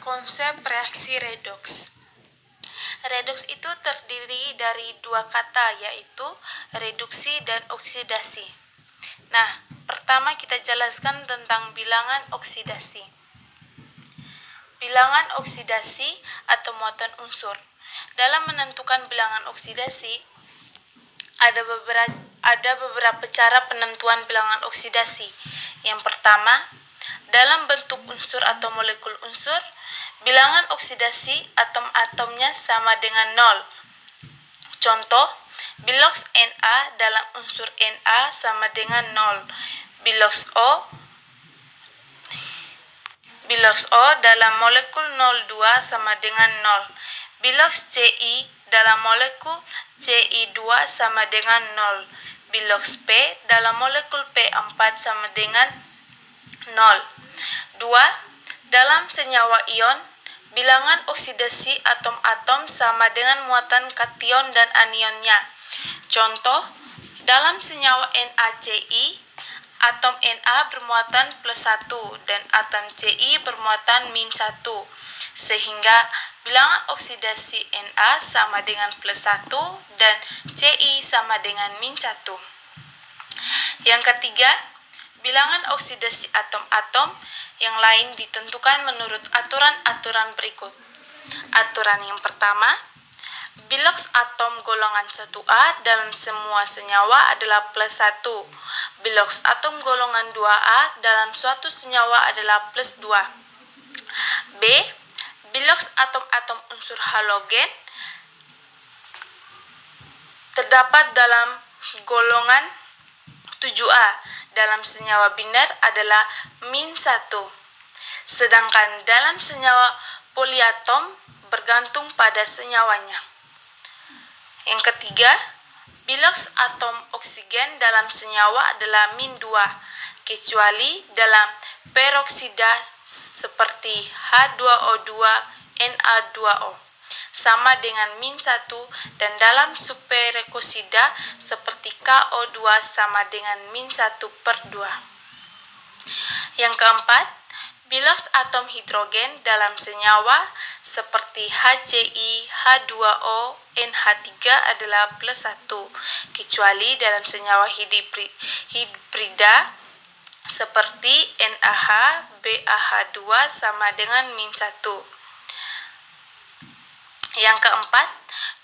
Konsep reaksi redoks. Redoks itu terdiri dari dua kata, yaitu reduksi dan oksidasi. Nah, pertama kita jelaskan tentang bilangan oksidasi. Bilangan oksidasi atau muatan unsur. Dalam menentukan bilangan oksidasi, ada beberapa cara penentuan bilangan oksidasi. Yang pertama, dalam bentuk unsur atau molekul unsur, bilangan oksidasi atom-atomnya sama dengan 0. Contoh, biloks Na dalam unsur Na sama dengan 0. Biloks O dalam molekul 02 sama dengan 0. Biloks Ci dalam molekul Ci2 sama dengan 0. Biloks P dalam molekul P4 sama dengan 0. 2. Dalam senyawa ion, bilangan oksidasi atom-atom sama dengan muatan kation dan anionnya. Contoh, dalam senyawa NaCl, atom Na bermuatan +1 dan atom Ci bermuatan -1, sehingga bilangan oksidasi Na sama dengan +1 dan Ci sama dengan -1. Yang ketiga, bilangan oksidasi atom-atom yang lain ditentukan menurut aturan-aturan berikut. Aturan yang pertama, biloks atom golongan 1A dalam semua senyawa adalah +1. Biloks atom golongan 2A dalam suatu senyawa adalah +2. B. Biloks atom-atom unsur halogen terdapat dalam golongan 7A dalam senyawa binar adalah -1. Sedangkan dalam senyawa poliatom bergantung pada senyawanya. Yang ketiga, biloks atom oksigen dalam senyawa adalah -2, kecuali dalam peroksida seperti H2O2, Na2O, sama dengan -1, dan dalam superekosida seperti KO2 sama dengan -1/2. Yang keempat, biloks atom hidrogen dalam senyawa seperti HCl, H2O, NH3 adalah +1, kecuali dalam senyawa hibrida seperti NaH, BaH2 sama dengan -1. Yang keempat,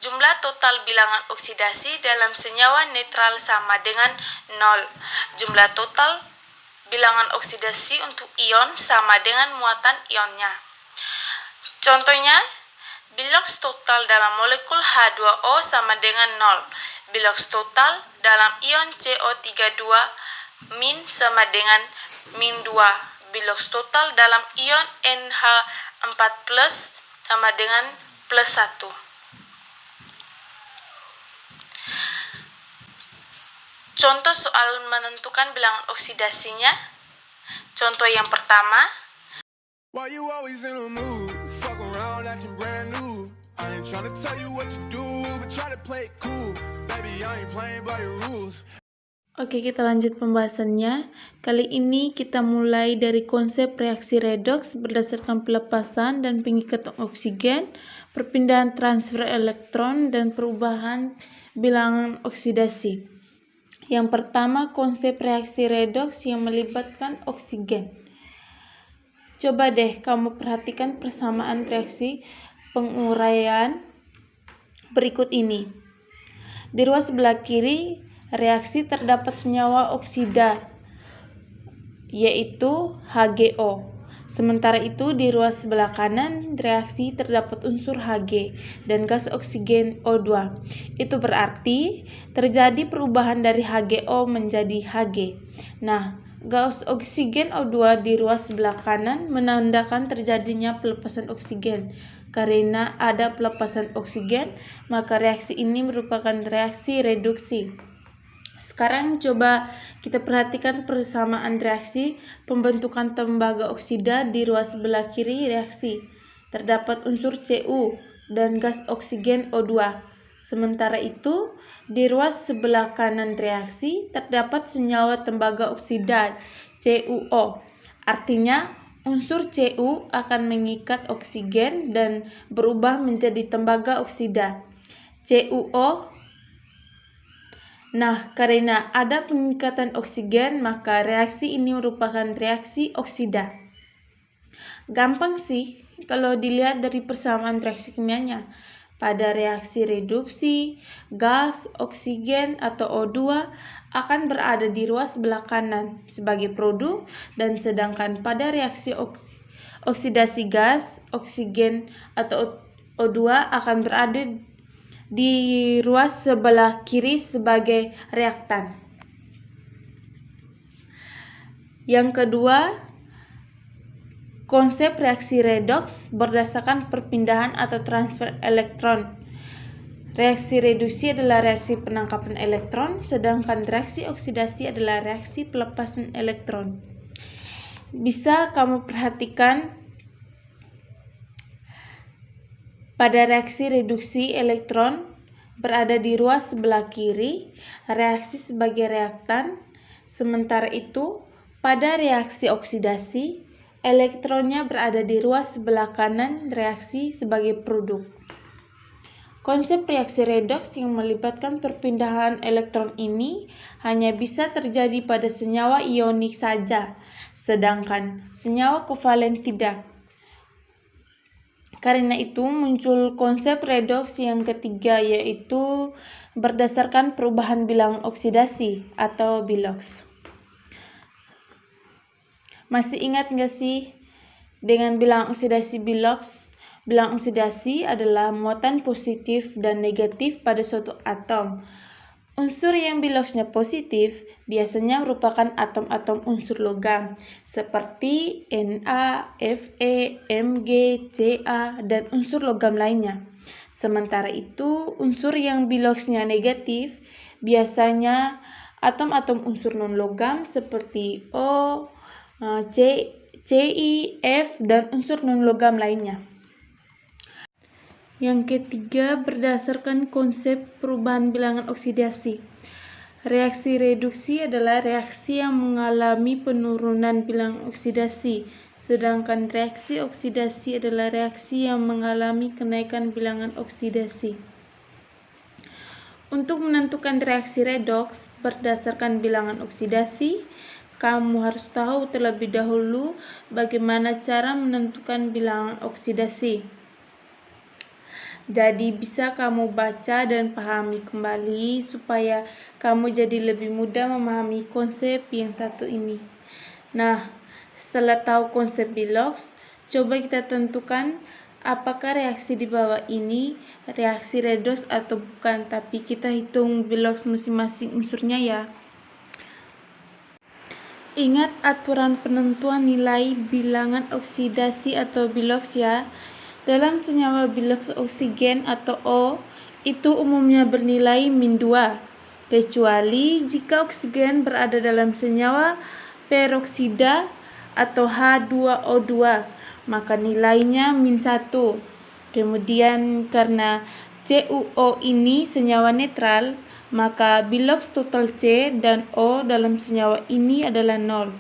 jumlah total bilangan oksidasi dalam senyawa netral sama dengan 0. Jumlah total bilangan oksidasi untuk ion sama dengan muatan ionnya. Contohnya, biloks total dalam molekul H2O sama dengan 0. Biloks total dalam ion CO32 min sama dengan -2. Biloks total dalam ion NH4+ sama dengan +1. Contoh soal menentukan bilangan oksidasinya. Contoh yang pertama, Why you always in a mood? Fuck around acting brand new. I ain't tryna tell you what to do, but try to play it cool. Baby, I ain't playing by your rules. Oke, kita lanjut pembahasannya. Kali ini kita mulai dari konsep reaksi redoks berdasarkan pelepasan dan pengikatan oksigen, perpindahan transfer elektron, dan perubahan bilangan oksidasi. Yang pertama, konsep reaksi redoks yang melibatkan oksigen. Coba deh kamu perhatikan persamaan reaksi penguraian berikut ini. Di ruas sebelah kiri, reaksi terdapat senyawa oksida, yaitu HgO. Sementara itu, di ruas sebelah kanan, reaksi terdapat unsur Hg dan gas oksigen O2. Itu berarti terjadi perubahan dari HgO menjadi Hg. Nah, gas oksigen O2 di ruas sebelah kanan menandakan terjadinya pelepasan oksigen. Karena ada pelepasan oksigen, maka reaksi ini merupakan reaksi reduksi. Sekarang coba kita perhatikan persamaan reaksi pembentukan tembaga oksida di ruas sebelah kiri reaksi. Terdapat unsur Cu dan gas oksigen O2. Sementara itu, di ruas sebelah kanan reaksi terdapat senyawa tembaga oksida CuO. Artinya, unsur Cu akan mengikat oksigen dan berubah menjadi tembaga oksida, CuO. Nah, karena ada pengikatan oksigen, maka reaksi ini merupakan reaksi oksida. Gampang sih kalau dilihat dari persamaan reaksi kimianya. Pada reaksi reduksi, gas, oksigen, atau O2 akan berada di ruas sebelah kanan sebagai produk, dan sedangkan pada reaksi oksidasi gas, oksigen, atau O2 akan berada di ruas sebelah kiri sebagai reaktan. Yang kedua, konsep reaksi redoks berdasarkan perpindahan atau transfer elektron. Reaksi reduksi adalah reaksi penangkapan elektron, sedangkan reaksi oksidasi adalah reaksi pelepasan elektron. Bisa kamu perhatikan pada reaksi reduksi elektron berada di ruas sebelah kiri, reaksi sebagai reaktan. Sementara itu, pada reaksi oksidasi, elektronnya berada di ruas sebelah kanan, reaksi sebagai produk. Konsep reaksi redoks yang melibatkan perpindahan elektron ini hanya bisa terjadi pada senyawa ionik saja, sedangkan senyawa kovalen tidak. Karena itu muncul konsep redoks yang ketiga, yaitu berdasarkan perubahan bilangan oksidasi atau biloks. Masih ingat nggak sih dengan bilangan oksidasi biloks? Bilangan oksidasi adalah muatan positif dan negatif pada suatu atom. Unsur yang biloksnya positif biasanya merupakan atom-atom unsur logam seperti Na, Fe, Mg, Ca, dan unsur logam lainnya. Sementara itu, unsur yang biloksnya negatif biasanya atom-atom unsur non-logam seperti O, Ci, F, dan unsur non-logam lainnya. Yang ketiga, berdasarkan konsep perubahan bilangan oksidasi. Reaksi reduksi adalah reaksi yang mengalami penurunan bilangan oksidasi, sedangkan reaksi oksidasi adalah reaksi yang mengalami kenaikan bilangan oksidasi. Untuk menentukan reaksi redoks berdasarkan bilangan oksidasi, kamu harus tahu terlebih dahulu bagaimana cara menentukan bilangan oksidasi. Jadi bisa kamu baca dan pahami kembali supaya kamu jadi lebih mudah memahami konsep yang satu ini. Nah, setelah tahu konsep biloks, coba kita tentukan apakah reaksi di bawah ini reaksi redoks atau bukan, tapi kita hitung biloks masing-masing unsurnya ya. Ingat aturan penentuan nilai bilangan oksidasi atau biloks ya. Dalam senyawa biloks oksigen atau O, itu umumnya bernilai -2, kecuali jika oksigen berada dalam senyawa peroksida atau H2O2, maka nilainya -1. Kemudian karena CuO ini senyawa netral, maka biloks total C dan O dalam senyawa ini adalah 0.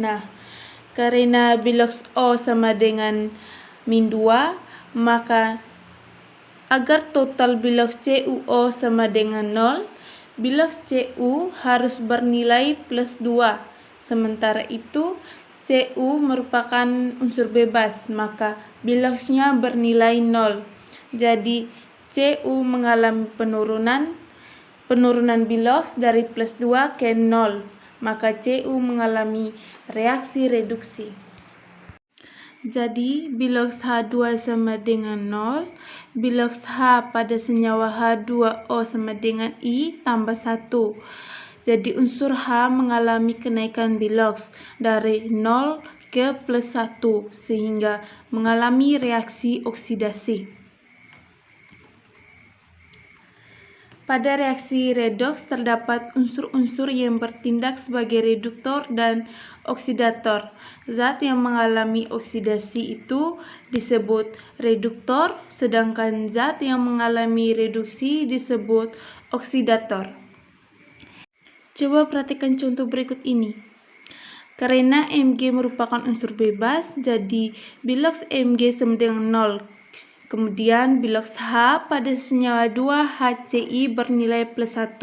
Nah, karena biloks O sama dengan -2, maka agar total biloks CuO sama dengan 0, biloks Cu harus bernilai +2. Sementara itu, Cu merupakan unsur bebas, maka biloksnya bernilai 0. Jadi, Cu mengalami penurunan biloks dari +2 ke 0, maka Cu mengalami reaksi reduksi. Jadi, biloks H2 sama dengan 0, biloks H pada senyawa H2O sama dengan I tambah 1. Jadi, unsur H mengalami kenaikan biloks dari 0 ke +1, sehingga mengalami reaksi oksidasi. Pada reaksi redoks terdapat unsur-unsur yang bertindak sebagai reduktor dan oksidator. Zat yang mengalami oksidasi itu disebut reduktor, sedangkan zat yang mengalami reduksi disebut oksidator. Coba perhatikan contoh berikut ini. Karena Mg merupakan unsur bebas, jadi bilox Mg sama dengan 0. Kemudian bilox H pada senyawa 2 HCl bernilai +1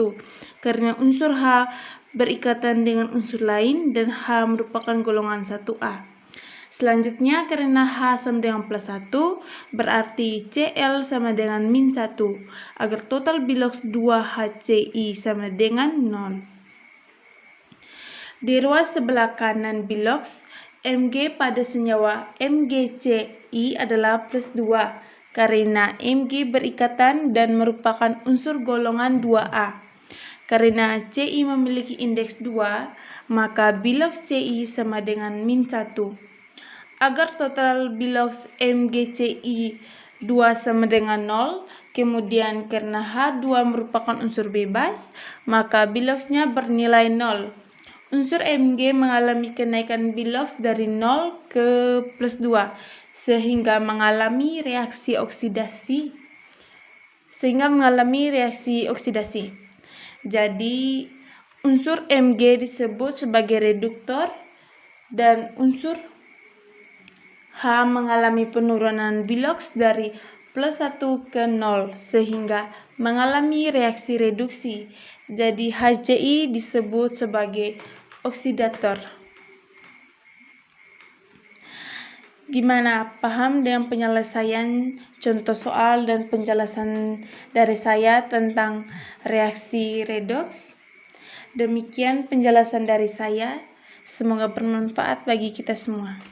karena unsur H berikatan dengan unsur lain dan H merupakan golongan 1A. Selanjutnya karena H sama dengan +1 berarti Cl sama dengan -1 agar total bilox 2 HCl sama dengan 0. Di ruas sebelah kanan bilox, Mg pada senyawa MgCl adalah +2 karena Mg berikatan dan merupakan unsur golongan 2A. Karena Ci memiliki indeks 2, maka bilox Ci sama dengan -1. Agar total bilox MgCl 2 sama dengan 0, kemudian karena H2 merupakan unsur bebas, maka biloxnya bernilai 0. Unsur Mg mengalami kenaikan bilox dari 0 ke +2 sehingga mengalami reaksi oksidasi. Jadi unsur Mg disebut sebagai reduktor dan unsur H mengalami penurunan bilox dari +1 ke 0 sehingga mengalami reaksi reduksi. Jadi HCl disebut sebagai oksidator. Gimana? Paham dengan penyelesaian contoh soal dan penjelasan dari saya tentang reaksi redoks? Demikian penjelasan dari saya. Semoga bermanfaat bagi kita semua.